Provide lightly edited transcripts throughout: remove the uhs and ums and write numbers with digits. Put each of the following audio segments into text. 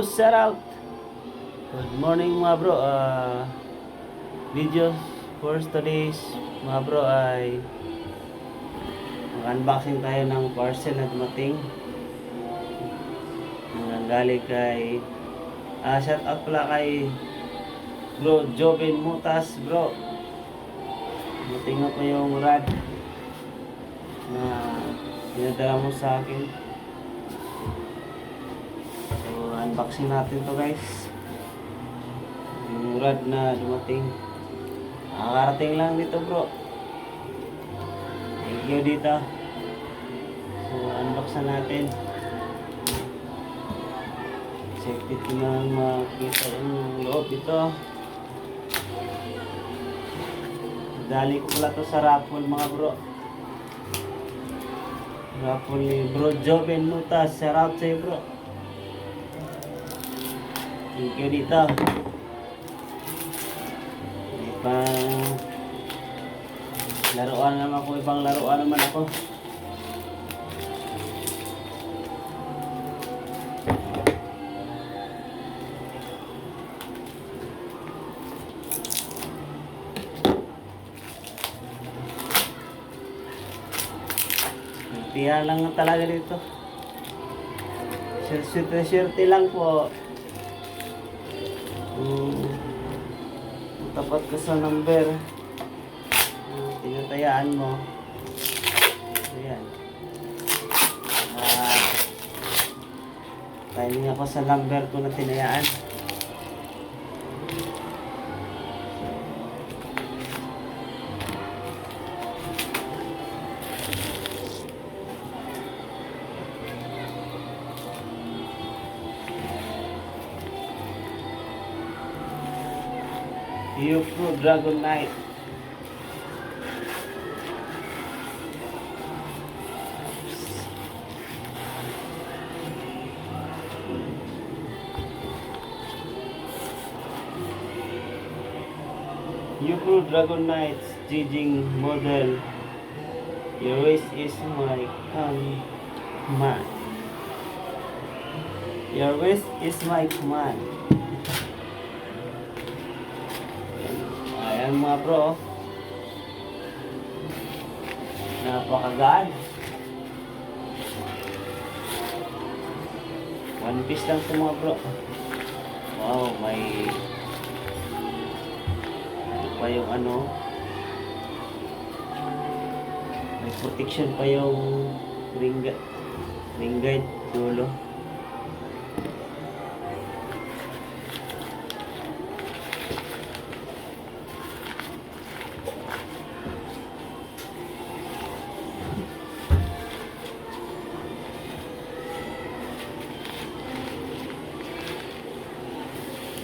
Shout out. Good morning mga bro. Videos for today's mga bro ay unboxing tayo ng parcel na dumating. Galing kay shout out pala kay bro Joven Mutas bro. Dumating na po yung rad na pinadala mo sa akin. Unboxing natin to guys, yung rad na dumating. Nakakarating lang dito bro, thank you dito. So unbox na natin. Safety ko na makita yung loob ito. Dali ko pala to sa raffle mga bro, raffle ni bro Joven Mutas. Shout out sa'yo bro, thank you dito. Ibang laruan naman ako, ibang laruan naman ako. Tiyan lang talaga dito. Swerte lang po. Tapat ka sa number, tinatayaan mo. Ayan. Timing ako sa number ko na tinayaan. Yukro Dragon Knight. Yukro Dragon Knight Jijing model. Your waist is my command. Your waist is my command. Ayan mga bro, napakagaan. One piece lang ito mga bro. Wow, may pa yung may protection pa yung ring guide dulo.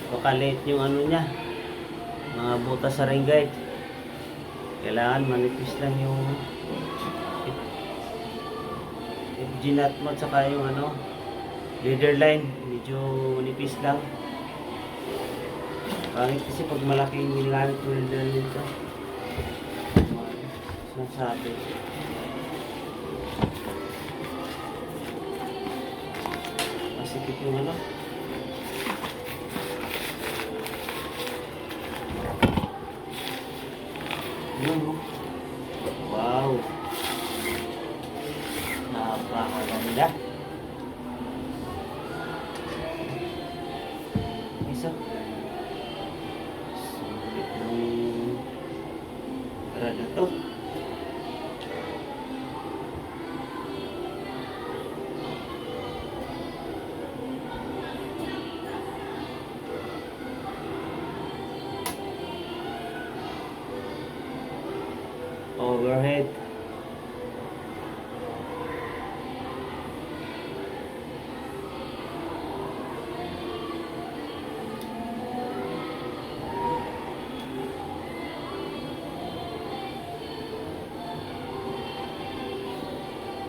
Pakaliit yung niya, mga butas sa ring guide. Kailangan manipis lang yung FG nut mo, tsaka yung leader line, medyo manipis lang. Pangit kasi pag malaking nilamit mo leader line ito, sinasabi. Masikip yung wow, napakaganda. Isa sulit ng rad na to. Overhead.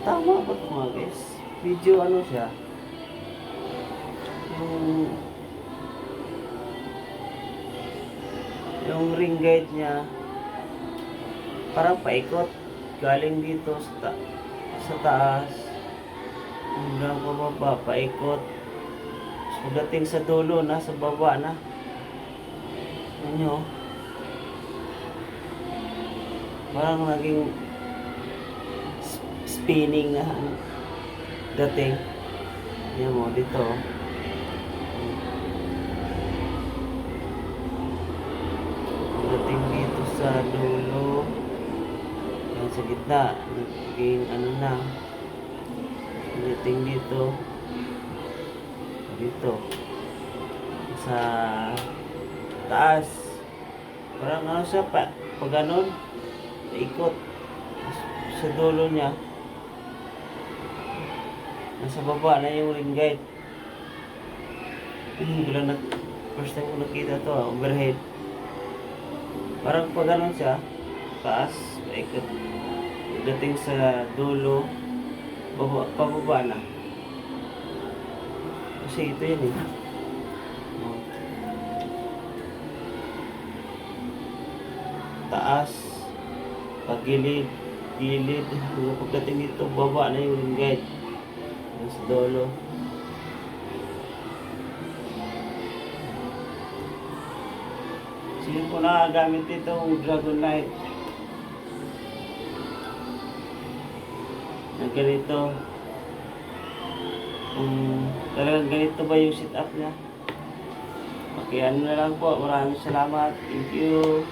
Tama ba ito mga guys? Video siya? Yung ring guide niya parang paikot galing dito sa taas hanggang pababa, paikot. Pagdating sa dulo na, sa baba na. Ano nyo? Parang naging spinning na ano, dating. Yan mo, dito. Pagdating dito sa dulo, yan sa gitna, naging ano na. Pagdating dito, dito, sa taas. Parang ano siya pa, pag ganun, ikot sa dulo niya. Nasa baba na yung ring guide. First time ko nakita to, overhead. Parang pag ganun siya, taas, paikot. Pagdating sa dulo, pababa na. Kasi ito yun eh. Taas, pagilid, gilid. Pagdating dito, baba na yung ring guide. Sa dulo. Sino po nakagamit itong Dragon Light? Na ganito. Kung talagang ganito ba yung sit up niya? Okay, ano na lang po. Maraming salamat. Thank you.